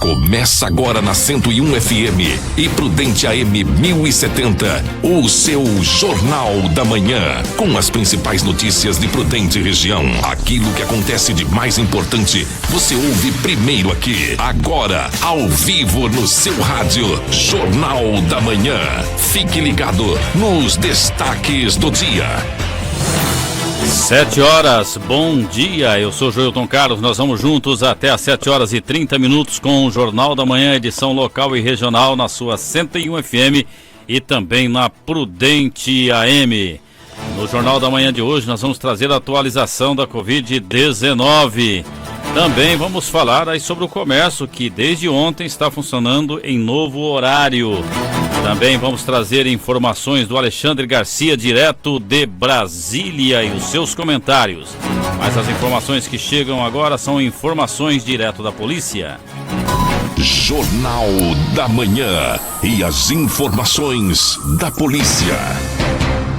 Começa agora na 101 FM e Prudente AM 1070, o seu Jornal da Manhã, com as principais notícias de Prudente região. Aquilo que acontece de mais importante, você ouve primeiro aqui, agora, ao vivo no seu rádio, Jornal da Manhã. Fique ligado nos destaques do dia. 7 horas, bom dia, eu sou Joilton Carlos, nós vamos juntos até às 7 horas e 30 minutos com o Jornal da Manhã, edição local e regional na sua 101 FM e também na Prudente AM. No Jornal da Manhã de hoje nós vamos trazer a atualização da Covid-19. Também vamos falar aí sobre o comércio que desde ontem está funcionando em novo horário. Também vamos trazer informações do Alexandre Garcia, direto de Brasília, e os seus comentários. Mas as informações que chegam agora são informações direto da polícia. Jornal da Manhã e as informações da polícia.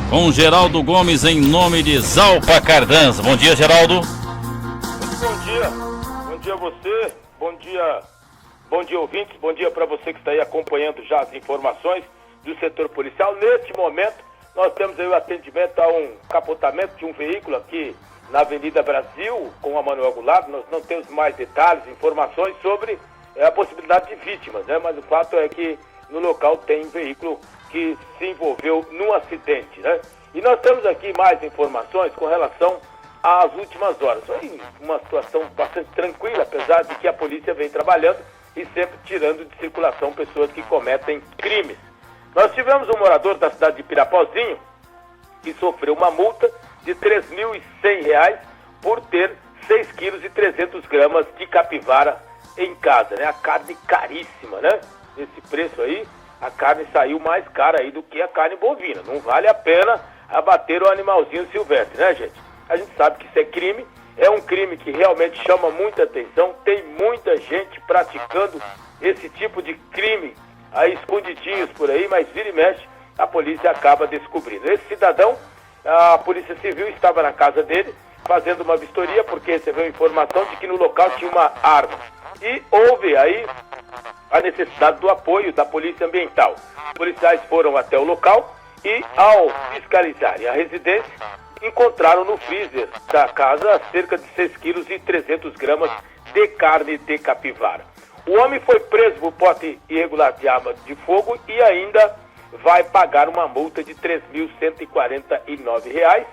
Com Geraldo Gomes em nome de Zalpa Cardanza. Bom dia, Geraldo. Bom dia. Bom dia a você. Bom dia, ouvintes. Bom dia para você que está aí acompanhando já as informações do setor policial. Neste momento, nós temos aí o atendimento a um capotamento de um veículo aqui na Avenida Brasil, com a Manuel Goulart. Nós não temos mais detalhes, informações sobre a possibilidade de vítimas, né? Mas o fato é que no local tem um veículo que se envolveu num acidente, né? E nós temos aqui mais informações com relação às últimas horas. Foi uma situação bastante tranquila, apesar de que a polícia vem trabalhando e sempre tirando de circulação pessoas que cometem crimes. Nós tivemos um morador da cidade de Pirapozinho que sofreu uma multa de R$ 3.100 por ter 6 quilos e 300 gramas de capivara em casa, né? A carne caríssima, né? Nesse preço aí, a carne saiu mais cara aí do que a carne bovina. Não vale a pena abater o animalzinho silvestre, né, gente? A gente sabe que isso é crime. É um crime que realmente chama muita atenção, tem muita gente praticando esse tipo de crime aí escondidinhos por aí, mas vira e mexe, a polícia acaba descobrindo. Esse cidadão, a Polícia Civil estava na casa dele fazendo uma vistoria porque recebeu informação de que no local tinha uma arma. E houve aí a necessidade do apoio da Polícia Ambiental. Os policiais foram até o local e, ao fiscalizarem a residência, encontraram no freezer da casa cerca de 6 quilos e 300 gramas de carne de capivara. O homem foi preso por porte irregular de arma de fogo e ainda vai pagar uma multa de R$ 3.149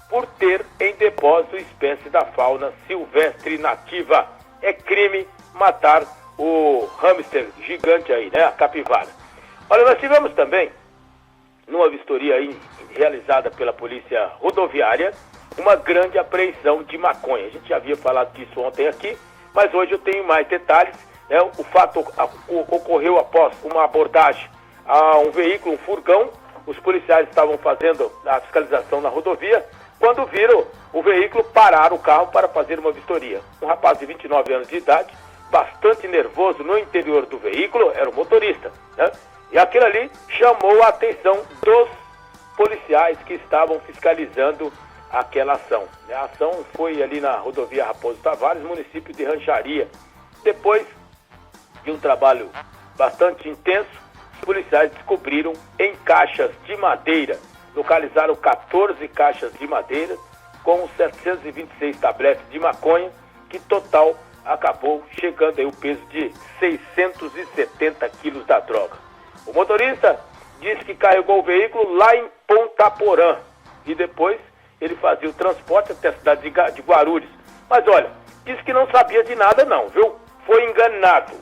por ter em depósito espécie da fauna silvestre nativa. É crime matar o hamster gigante aí, né? A capivara. Olha, nós tivemos também, numa vistoria aí realizada pela Polícia Rodoviária, uma grande apreensão de maconha. A gente já havia falado disso ontem aqui, mas hoje eu tenho mais detalhes, né? O fato ocorreu após uma abordagem a um veículo, um furgão. Os policiais estavam fazendo a fiscalização na rodovia. Quando viram o veículo, pararam o carro para fazer uma vistoria. Um rapaz de 29 anos de idade, bastante nervoso no interior do veículo, era o motorista, né? E aquilo ali chamou a atenção dos policiais que estavam fiscalizando aquela ação. A ação foi ali na rodovia Raposo Tavares, município de Rancharia. Depois de um trabalho bastante intenso, os policiais descobriram em caixas de madeira, localizaram 14 caixas de madeira com 726 tabletes de maconha, que total acabou chegando aí o peso de 670 quilos da droga. O motorista disse que carregou o veículo lá em Ponta Porã e depois ele fazia o transporte até a cidade de Guarulhos. Mas olha, disse que não sabia de nada não, viu? Foi enganado.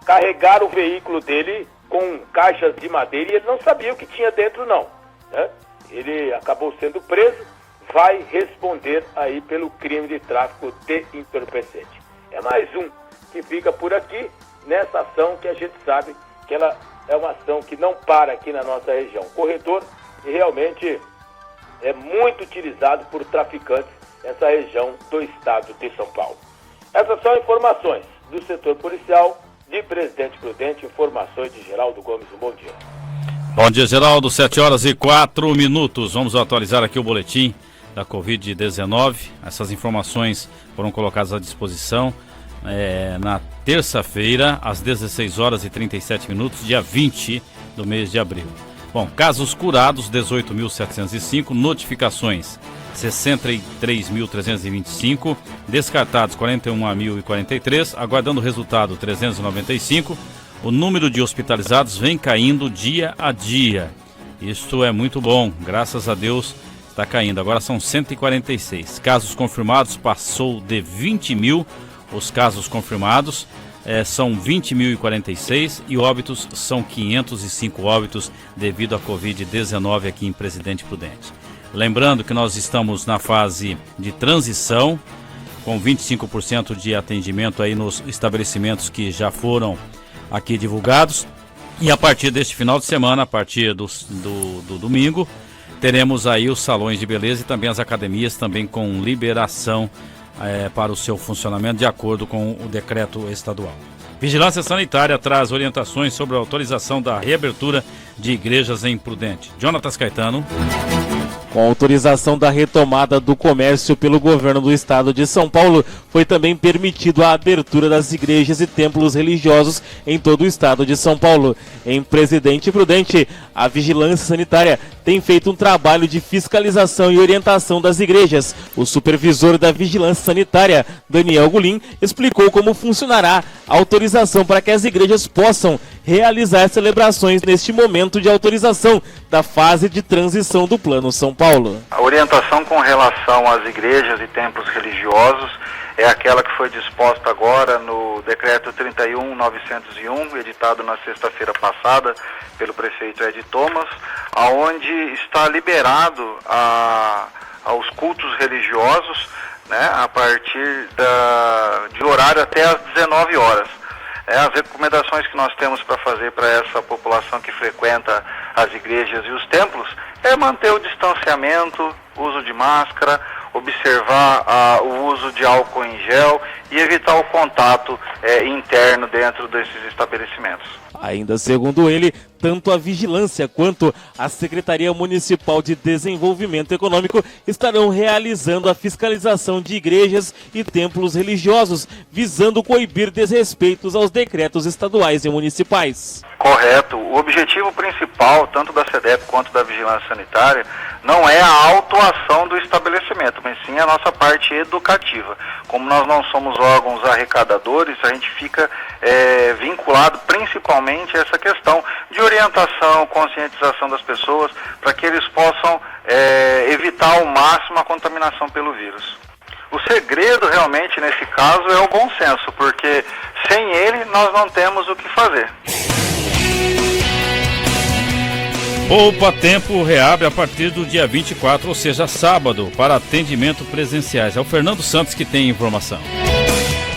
Carregaram o veículo dele com caixas de madeira e ele não sabia o que tinha dentro não, né? Ele acabou sendo preso, vai responder aí pelo crime de tráfico de entorpecente. É mais um que fica por aqui nessa ação que a gente sabe que ela é uma ação que não para aqui na nossa região. Corredor e realmente é muito utilizado por traficantes nessa região do estado de São Paulo. Essas são informações do setor policial de Presidente Prudente, informações de Geraldo Gomes. Um bom dia. Bom dia, Geraldo, 7 horas e 4 minutos. Vamos atualizar aqui o boletim da Covid-19. Essas informações foram colocadas à disposição na terça-feira, às 16 horas e 37 minutos, dia 20 do mês de abril. Bom, casos curados, 18.705, notificações, 63.325, descartados, 41.043, aguardando resultado, 395. O número de hospitalizados vem caindo dia a dia. Isto é muito bom, graças a Deus está caindo. Agora são 146. Casos confirmados passou de 20 mil. Os casos confirmados são 20.046 e óbitos são 505 óbitos devido à Covid-19 aqui em Presidente Prudente. Lembrando que nós estamos na fase de transição, com 25% de atendimento aí nos estabelecimentos que já foram aqui divulgados. E a partir deste final de semana, a partir do domingo, teremos aí os salões de beleza e também as academias, também com liberação para o seu funcionamento de acordo com o decreto estadual. Vigilância Sanitária traz orientações sobre a autorização da reabertura de igrejas em Prudente. Jonatas Caetano. Com a autorização da retomada do comércio pelo governo do estado de São Paulo, foi também permitido a abertura das igrejas e templos religiosos em todo o estado de São Paulo. Em Presidente Prudente, a Vigilância Sanitária tem feito um trabalho de fiscalização e orientação das igrejas. O supervisor da Vigilância Sanitária, Daniel Gulim, explicou como funcionará a autorização para que as igrejas possam realizar celebrações neste momento de autorização da fase de transição do Plano São Paulo. A orientação com relação às igrejas e templos religiosos é aquela que foi disposta agora no decreto 31.901, editado na sexta-feira passada pelo prefeito Ed Thomas, aonde está liberado aos cultos religiosos, né, a partir de horário até às 19 horas. As recomendações que nós temos para fazer para essa população que frequenta as igrejas e os templos é manter o distanciamento, uso de máscara, observar o uso de álcool em gel e evitar o contato interno dentro desses estabelecimentos. Ainda segundo ele, tanto a Vigilância quanto a Secretaria Municipal de Desenvolvimento Econômico estarão realizando a fiscalização de igrejas e templos religiosos, visando coibir desrespeitos aos decretos estaduais e municipais. Correto. O objetivo principal, tanto da SEDEP quanto da Vigilância Sanitária, não é a autuação do estabelecimento, mas sim a nossa parte educativa. Como nós não somos órgãos arrecadadores, a gente fica vinculado principalmente a essa questão de orientação, conscientização das pessoas, para que eles possam evitar ao máximo a contaminação pelo vírus. O segredo realmente nesse caso é o bom senso, porque sem ele nós não temos o que fazer. Poupa Tempo reabre a partir do dia 24, ou seja, sábado, para atendimento presenciais. É o Fernando Santos que tem informação.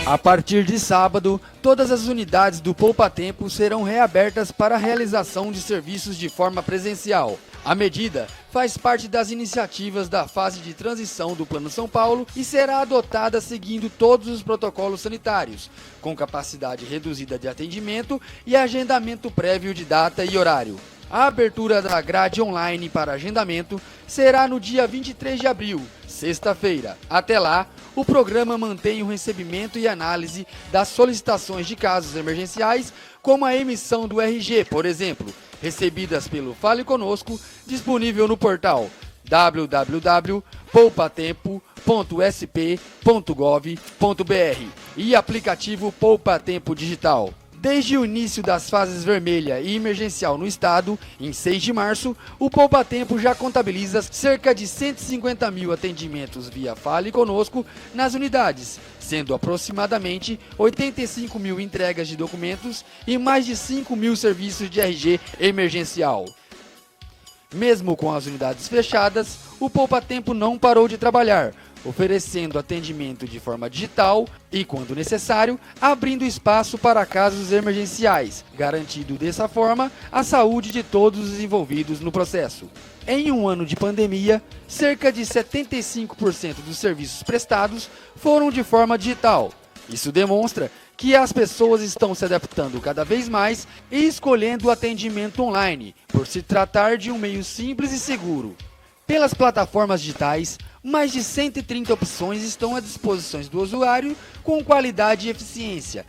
A partir de sábado, todas as unidades do Poupa Tempo serão reabertas para a realização de serviços de forma presencial. A medida faz parte das iniciativas da fase de transição do Plano São Paulo e será adotada seguindo todos os protocolos sanitários, com capacidade reduzida de atendimento e agendamento prévio de data e horário. A abertura da grade online para agendamento será no dia 23 de abril, sexta-feira. Até lá, o programa mantém o recebimento e análise das solicitações de casos emergenciais, como a emissão do RG, por exemplo, recebidas pelo Fale Conosco, disponível no portal www.poupatempo.sp.gov.br e aplicativo Poupa Tempo Digital. Desde o início das fases vermelha e emergencial no estado, em 6 de março, o Poupa Tempo já contabiliza cerca de 150 mil atendimentos via Fale Conosco nas unidades, sendo aproximadamente 85 mil entregas de documentos e mais de 5 mil serviços de RG emergencial. Mesmo com as unidades fechadas, o Poupa Tempo não parou de trabalhar, oferecendo atendimento de forma digital e, quando necessário, abrindo espaço para casos emergenciais, garantindo dessa forma a saúde de todos os envolvidos no processo. Em um ano de pandemia, cerca de 75% dos serviços prestados foram de forma digital. Isso demonstra que as pessoas estão se adaptando cada vez mais e escolhendo o atendimento online, por se tratar de um meio simples e seguro. Pelas plataformas digitais, Mais de 130 opções estão à disposição do usuário com qualidade e eficiência.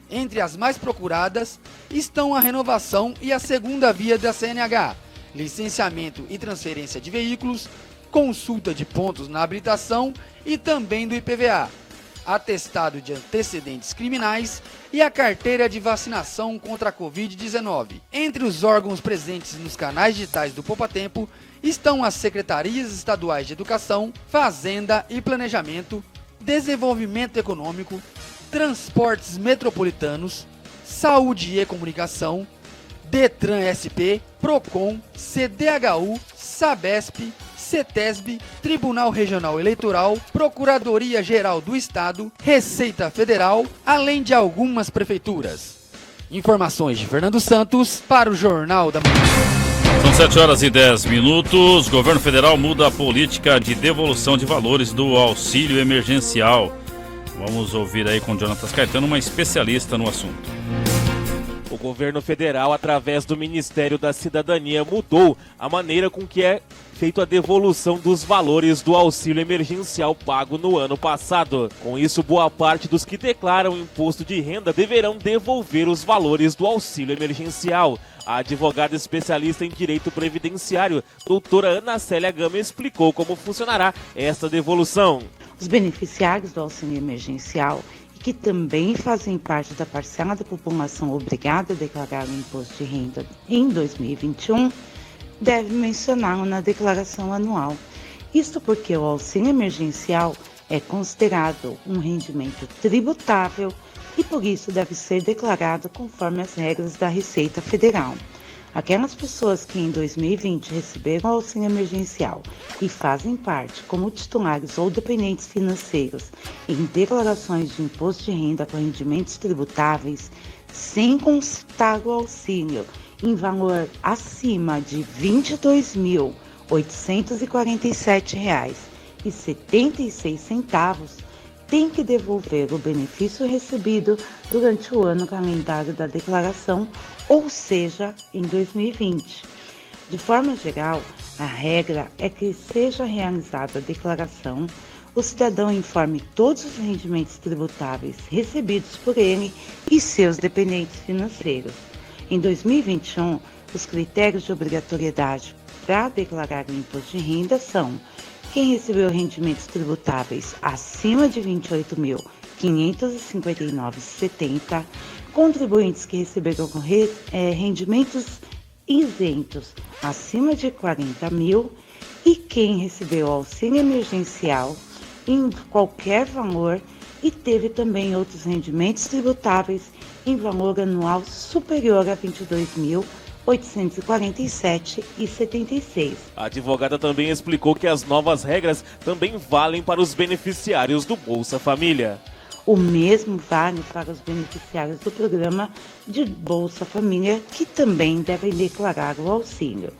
Entre as mais procuradas estão a renovação e a segunda via da CNH, licenciamento e transferência de veículos, consulta de pontos na habilitação e também do IPVA, atestado de antecedentes criminais e a carteira de vacinação contra a Covid-19. Entre os órgãos presentes nos canais digitais do Poupa Tempo estão as Secretarias Estaduais de Educação, Fazenda e Planejamento, Desenvolvimento Econômico, Transportes Metropolitanos, Saúde e Comunicação, Detran SP, Procon, CDHU, Sabesp, CETESB, Tribunal Regional Eleitoral, Procuradoria-Geral do Estado, Receita Federal, além de algumas prefeituras. Informações de Fernando Santos para o Jornal da Manhã. São 7h10. Governo federal muda a política de devolução de valores do auxílio emergencial. Vamos ouvir aí com o Jonatas Caetano, uma especialista no assunto. O governo federal, através do Ministério da Cidadania, mudou a maneira com que é feita a devolução dos valores do auxílio emergencial pago no ano passado. Com isso, boa parte dos que declaram imposto de renda deverão devolver os valores do auxílio emergencial. A advogada especialista em direito previdenciário, doutora Ana Célia Gama, explicou como funcionará esta devolução. Os beneficiários do auxílio emergencial, que também fazem parte da parcela da população obrigada a declarar o imposto de renda em 2021, deve mencioná-lo na declaração anual. Isto porque o auxílio emergencial é considerado um rendimento tributável e por isso deve ser declarado conforme as regras da Receita Federal. Aquelas pessoas que em 2020 receberam o auxílio emergencial e fazem parte como titulares ou dependentes financeiros em declarações de imposto de renda com rendimentos tributáveis, sem constar o auxílio em valor acima de R$ 22.847,76, tem que devolver o benefício recebido durante o ano calendário da declaração, ou seja, em 2020. De forma geral, a regra é que seja realizada a declaração, o cidadão informe todos os rendimentos tributáveis recebidos por ele e seus dependentes financeiros. Em 2021, os critérios de obrigatoriedade para declarar o imposto de renda são: quem recebeu rendimentos tributáveis acima de R$ 28.559,70, contribuintes que receberam rendimentos isentos acima de 40 mil e quem recebeu auxílio emergencial em qualquer valor e teve também outros rendimentos tributáveis em valor anual superior a R$ 22.847,76. A advogada também explicou que as novas regras também valem para os beneficiários do Bolsa Família. O mesmo vale para os beneficiários do programa de Bolsa Família, que também devem declarar o auxílio.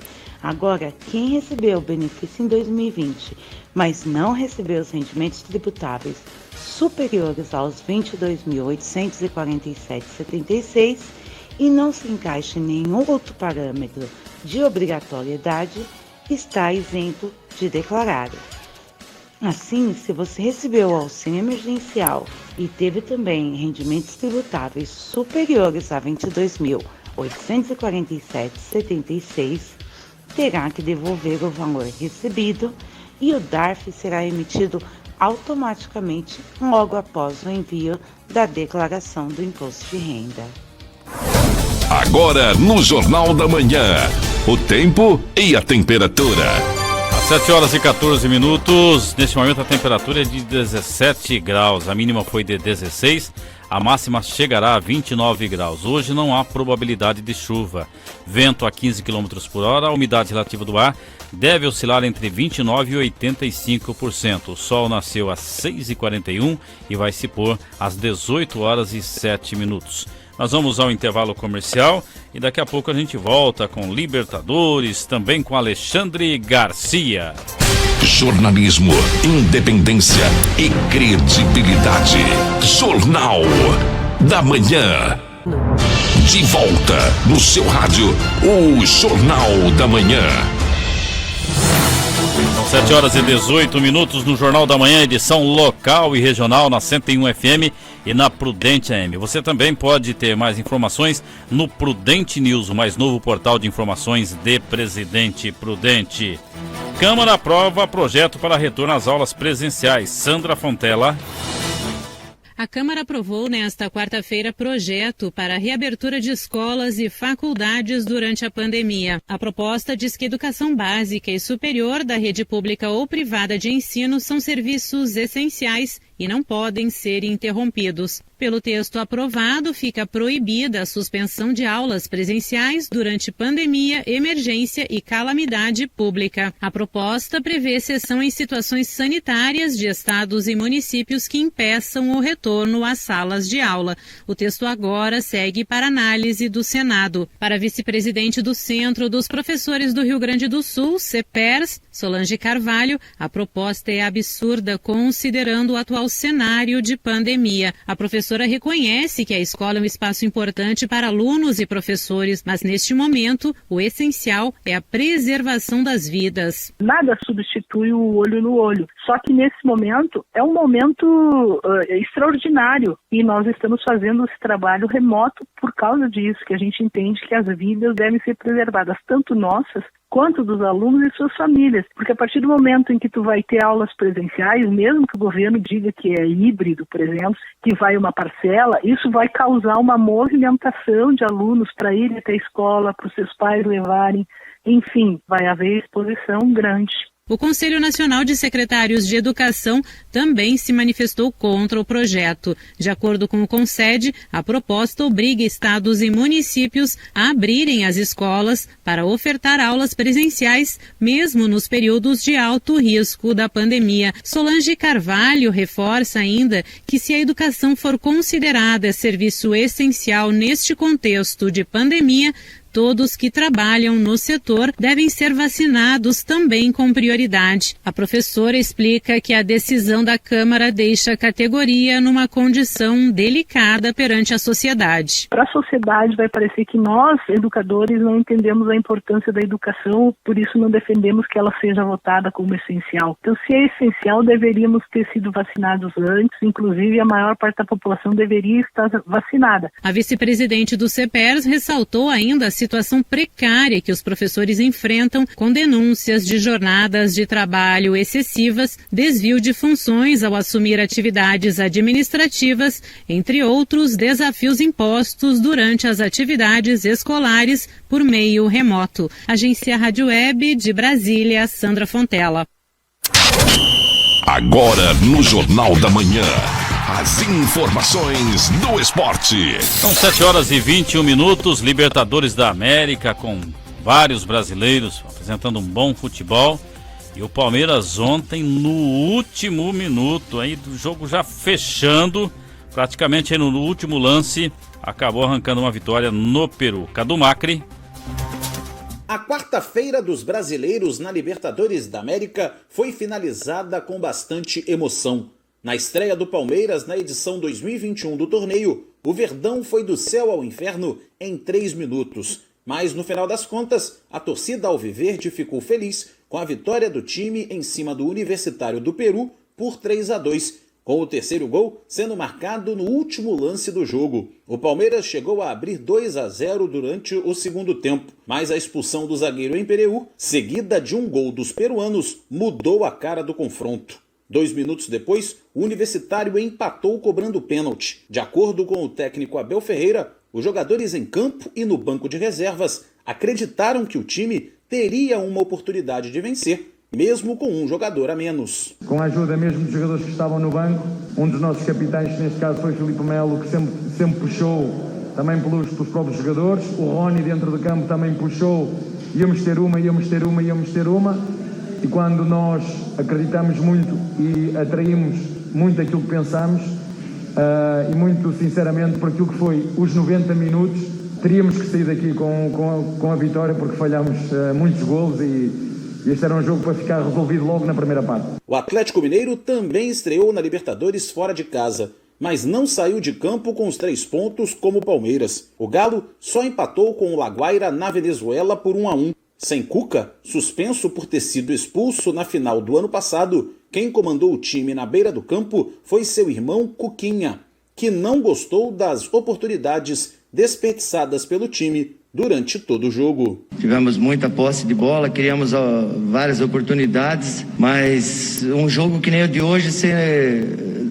Agora, quem recebeu o benefício em 2020, mas não recebeu os rendimentos tributáveis superiores aos R$ 22.847,76 e não se encaixa em nenhum outro parâmetro de obrigatoriedade, está isento de declarar. Assim, se você recebeu o auxílio emergencial e teve também rendimentos tributáveis superiores a R$ 22.847,76, terá que devolver o valor recebido e o DARF será emitido automaticamente logo após o envio da declaração do imposto de renda. Agora no Jornal da Manhã, o tempo e a temperatura. Às 7h14, neste momento a temperatura é de 17 graus, a mínima foi de 16, a máxima chegará a 29 graus. Hoje não há probabilidade de chuva, vento a 15 km por hora, a umidade relativa do ar deve oscilar entre 29% e 85%. O sol nasceu às 6h41 e vai se pôr às 18h07. Nós vamos ao intervalo comercial e daqui a pouco a gente volta com Libertadores, também com Alexandre Garcia. Jornalismo, independência e credibilidade. Jornal da Manhã. De volta no seu rádio, o Jornal da Manhã. 7 horas e 18 minutos no Jornal da Manhã, edição local e regional na 101 FM e na Prudente AM. Você também pode ter mais informações no Prudente News, o mais novo portal de informações de Presidente Prudente. Câmara aprova projeto para retorno às aulas presenciais. Sandra Fontela. A Câmara aprovou nesta quarta-feira projeto para a reabertura de escolas e faculdades durante a pandemia. A proposta diz que educação básica e superior da rede pública ou privada de ensino são serviços essenciais e não podem ser interrompidos. Pelo texto aprovado, fica proibida a suspensão de aulas presenciais durante pandemia, emergência e calamidade pública. A proposta prevê exceção em situações sanitárias de estados e municípios que impeçam o retorno às salas de aula. O texto agora segue para análise do Senado. Para a vice-presidente do Centro dos Professores do Rio Grande do Sul, CEPERS, Solange Carvalho, a proposta é absurda considerando o atual cenário de pandemia. A professora reconhece que a escola é um espaço importante para alunos e professores, mas neste momento o essencial é a preservação das vidas. Nada substitui o olho no olho, só que nesse momento é um momento extraordinário e nós estamos fazendo esse trabalho remoto por causa disso, que a gente entende que as vidas devem ser preservadas, tanto nossas quanto dos alunos e suas famílias, porque a partir do momento em que tu vai ter aulas presenciais, mesmo que o governo diga que é híbrido, por exemplo, que vai uma parcela, isso vai causar uma movimentação de alunos para irem até a escola, para os seus pais levarem, enfim, vai haver exposição grande. O Conselho Nacional de Secretários de Educação também se manifestou contra o projeto. De acordo com o CONSED, a proposta obriga estados e municípios a abrirem as escolas para ofertar aulas presenciais, mesmo nos períodos de alto risco da pandemia. Solange Carvalho reforça ainda que se a educação for considerada serviço essencial neste contexto de pandemia, todos que trabalham no setor devem ser vacinados também com prioridade. A professora explica que a decisão da Câmara deixa a categoria numa condição delicada perante a sociedade. Para a sociedade vai parecer que nós, educadores, não entendemos a importância da educação, por isso não defendemos que ela seja votada como essencial. Então, se é essencial, deveríamos ter sido vacinados antes, inclusive a maior parte da população deveria estar vacinada. A vice-presidente do CEPERS ressaltou ainda a situação precária que os professores enfrentam com denúncias de jornadas de trabalho excessivas, desvio de funções ao assumir atividades administrativas, entre outros desafios impostos durante as atividades escolares por meio remoto. Agência Rádio Web de Brasília, Sandra Fontela. Agora no Jornal da Manhã. As informações do esporte. São 7 horas e 21 minutos, Libertadores da América, com vários brasileiros apresentando um bom futebol. E o Palmeiras ontem, no último minuto, aí do jogo já fechando, praticamente aí no último lance, acabou arrancando uma vitória no Peru. Cadu Macri. A quarta-feira dos brasileiros na Libertadores da América foi finalizada com bastante emoção. Na estreia do Palmeiras na edição 2021 do torneio, o Verdão foi do céu ao inferno em 3 minutos. Mas no final das contas, a torcida alviverde ficou feliz com a vitória do time em cima do Universitário do Peru por 3-2, com o terceiro gol sendo marcado no último lance do jogo. O Palmeiras chegou a abrir 2-0 durante o segundo tempo, mas a expulsão do zagueiro Empereu, seguida de um gol dos peruanos, mudou a cara do confronto. 2 minutos depois, o Universitário empatou cobrando pênalti. De acordo com o técnico Abel Ferreira, os jogadores em campo e no banco de reservas acreditaram que o time teria uma oportunidade de vencer, mesmo com um jogador a menos. Com a ajuda mesmo dos jogadores que estavam no banco, um dos nossos capitães, que neste caso foi Filipe Melo, que sempre puxou também pelos próprios jogadores. O Rony dentro do campo também puxou, íamos ter uma. E quando nós acreditamos muito e atraímos muito aquilo que pensamos, e muito sinceramente por aquilo que foi os 90 minutos, teríamos que sair daqui com a vitória, porque falhámos muitos golos e este era um jogo para ficar resolvido logo na primeira parte. O Atlético Mineiro também estreou na Libertadores fora de casa, mas não saiu de campo com os 3 pontos como o Palmeiras. O Galo só empatou com o La Guaira na Venezuela por 1-1. Sem Cuca, suspenso por ter sido expulso na final do ano passado, quem comandou o time na beira do campo foi seu irmão Cuquinha, que não gostou das oportunidades desperdiçadas pelo time durante todo o jogo. Tivemos muita posse de bola, criamos várias oportunidades, mas um jogo que nem o de hoje,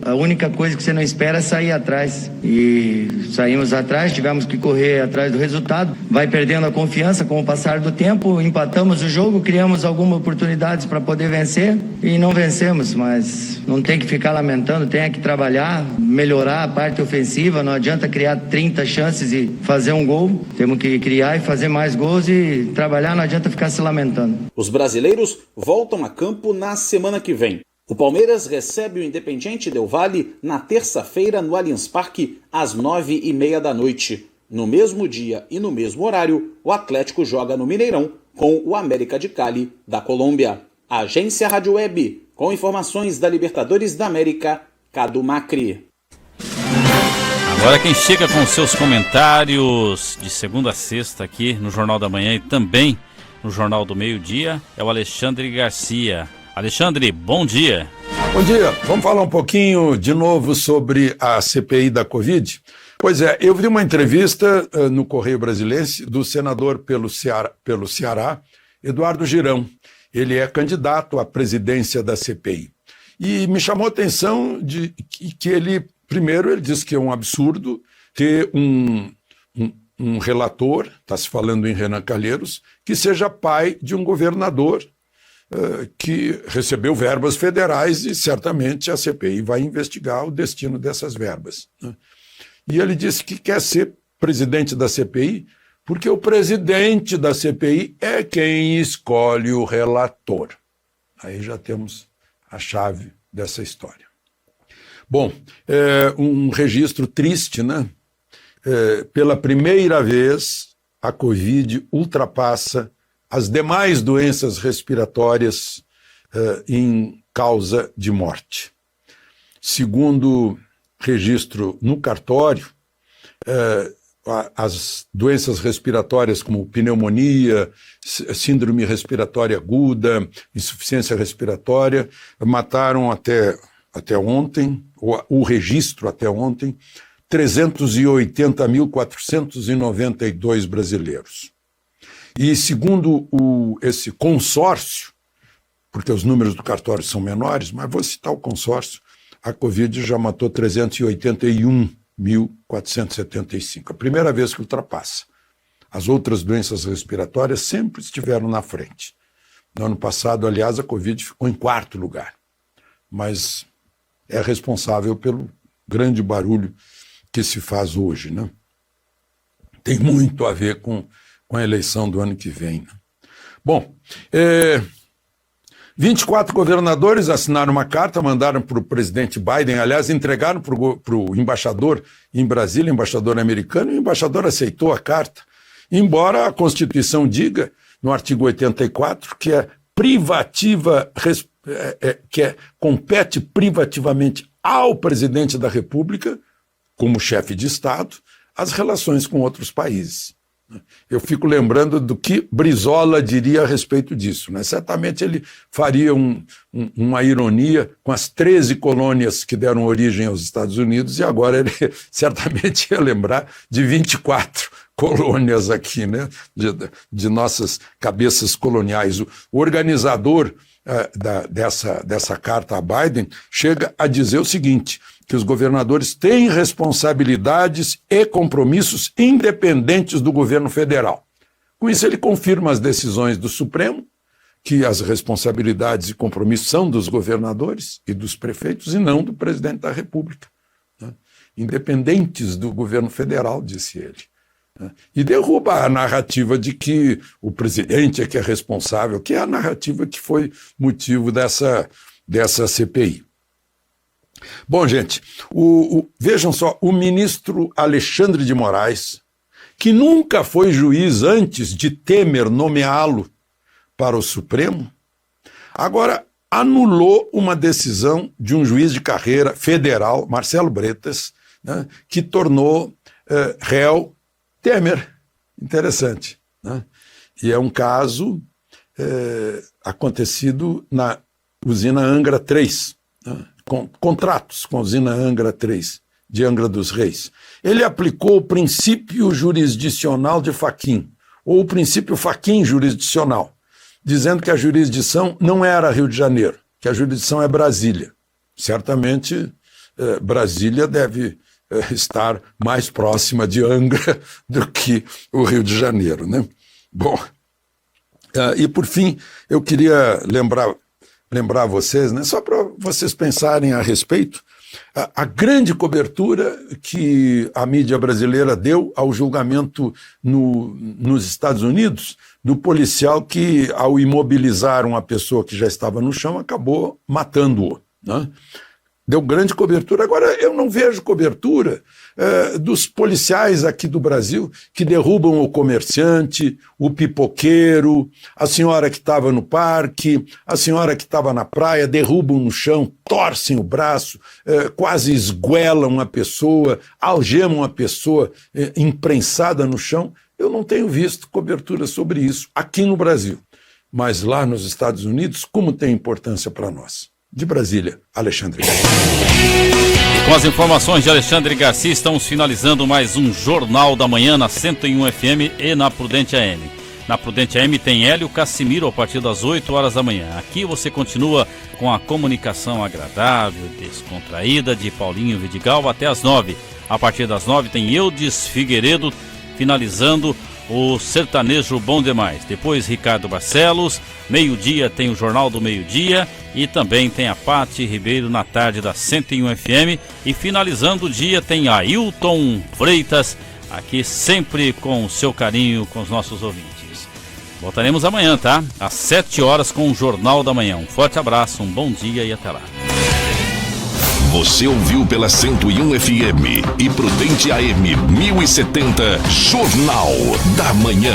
a única coisa que você não espera é sair atrás. E saímos atrás, tivemos que correr atrás do resultado. Vai perdendo a confiança com o passar do tempo, empatamos o jogo, criamos algumas oportunidades para poder vencer e não vencemos, mas não tem que ficar lamentando, tem que trabalhar, melhorar a parte ofensiva. Não adianta criar 30 chances e fazer um gol, temos que criar e fazer mais gols e trabalhar, não adianta ficar se lamentando. Os brasileiros voltam a campo na semana que vem. O Palmeiras recebe o Independiente Del Valle na terça-feira no Allianz Parque, às 9h30 da noite. No mesmo dia e no mesmo horário, o Atlético joga no Mineirão com o América de Cali, da Colômbia. Agência Rádio Web, com informações da Libertadores da América, Cadu Macri. Agora quem chega com seus comentários de segunda a sexta aqui no Jornal da Manhã e também no Jornal do Meio-Dia é o Alexandre Garcia. Alexandre, bom dia. Bom dia. Vamos falar um pouquinho de novo sobre a CPI da Covid? Pois é, eu vi uma entrevista no Correio Brasilense do senador pelo Ceará, Eduardo Girão. Ele é candidato à presidência da CPI. E me chamou a atenção de que ele, primeiro, ele disse que é um absurdo ter um relator, está se falando em Renan Calheiros, que seja pai de um governador que recebeu verbas federais e certamente a CPI vai investigar o destino dessas verbas. E ele disse que quer ser presidente da CPI porque o presidente da CPI é quem escolhe o relator. Aí já temos a chave dessa história. Bom, um registro triste, né? Pela primeira vez, a Covid ultrapassa as demais doenças respiratórias em causa de morte. Segundo registro no cartório, as doenças respiratórias como pneumonia, síndrome respiratória aguda, insuficiência respiratória, mataram até ontem, o registro até ontem, 380.492 brasileiros. E segundo esse consórcio, porque os números do cartório são menores, mas vou citar o consórcio, a Covid já matou 381.475. A primeira vez que ultrapassa. As outras doenças respiratórias sempre estiveram na frente. No ano passado, aliás, a Covid ficou em 4º lugar. Mas é responsável pelo grande barulho que se faz hoje, né? Tem muito a ver com a eleição do ano que vem. Né? Bom, 24 governadores assinaram uma carta, mandaram para o presidente Biden, aliás, entregaram para o embaixador em Brasília, embaixador americano, e o embaixador aceitou a carta, embora a Constituição diga, no artigo 84, que compete privativamente ao presidente da República, como chefe de Estado, as relações com outros países. Eu fico lembrando do que Brizola diria a respeito disso. Né? Certamente ele faria uma ironia com as 13 colônias que deram origem aos Estados Unidos e agora ele certamente ia lembrar de 24 colônias aqui, né? de nossas cabeças coloniais. O organizador dessa carta a Biden chega a dizer o seguinte, que os governadores têm responsabilidades e compromissos independentes do governo federal. Com isso, ele confirma as decisões do Supremo, que as responsabilidades e compromissos são dos governadores e dos prefeitos e não do presidente da República. Né? Independentes do governo federal, disse ele. Né? E derruba a narrativa de que o presidente é que é responsável, que é a narrativa que foi motivo dessa CPI. Bom, gente, vejam só, o ministro Alexandre de Moraes, que nunca foi juiz antes de Temer nomeá-lo para o Supremo, agora anulou uma decisão de um juiz de carreira federal, Marcelo Bretas, né, que tornou réu Temer. Interessante. Né? E é um caso acontecido na usina Angra 3, né? Com contratos com a usina Angra 3, de Angra dos Reis. Ele aplicou o princípio jurisdicional de Fachin, ou o princípio Fachin jurisdicional, dizendo que a jurisdição não era Rio de Janeiro, que a jurisdição é Brasília. Certamente, Brasília deve estar mais próxima de Angra do que o Rio de Janeiro, né? Bom, e por fim, eu queria lembrar vocês, né, só para vocês pensarem a respeito, a grande cobertura que a mídia brasileira deu ao julgamento nos Estados Unidos do policial que, ao imobilizar uma pessoa que já estava no chão, acabou matando-o, né? Deu grande cobertura. Agora, eu não vejo cobertura dos policiais aqui do Brasil que derrubam o comerciante, o pipoqueiro, a senhora que estava no parque, a senhora que estava na praia, derrubam no chão, torcem o braço, quase esguelam a pessoa, algemam a pessoa imprensada no chão. Eu não tenho visto cobertura sobre isso aqui no Brasil. Mas lá nos Estados Unidos, como tem importância para nós? De Brasília, Alexandre Garcia. Com as informações de Alexandre Garcia, estamos finalizando mais um Jornal da Manhã na 101 FM e na Prudente AM. Na Prudente AM tem Hélio Cassimiro a partir das 8 horas da manhã. Aqui você continua com a comunicação agradável, descontraída de Paulinho Vidigal até as 9. A partir das 9 tem Eudes Figueiredo finalizando o Sertanejo Bom Demais. Depois Ricardo Barcelos, meio-dia tem o Jornal do Meio-Dia e também tem a Pati Ribeiro na tarde da 101 FM. E finalizando o dia tem Ailton Freitas, aqui sempre com o seu carinho com os nossos ouvintes. Voltaremos amanhã, tá? Às 7 horas com o Jornal da Manhã. Um forte abraço, um bom dia e até lá. Você ouviu pela 101 FM e Prudente AM 1070, Jornal da Manhã.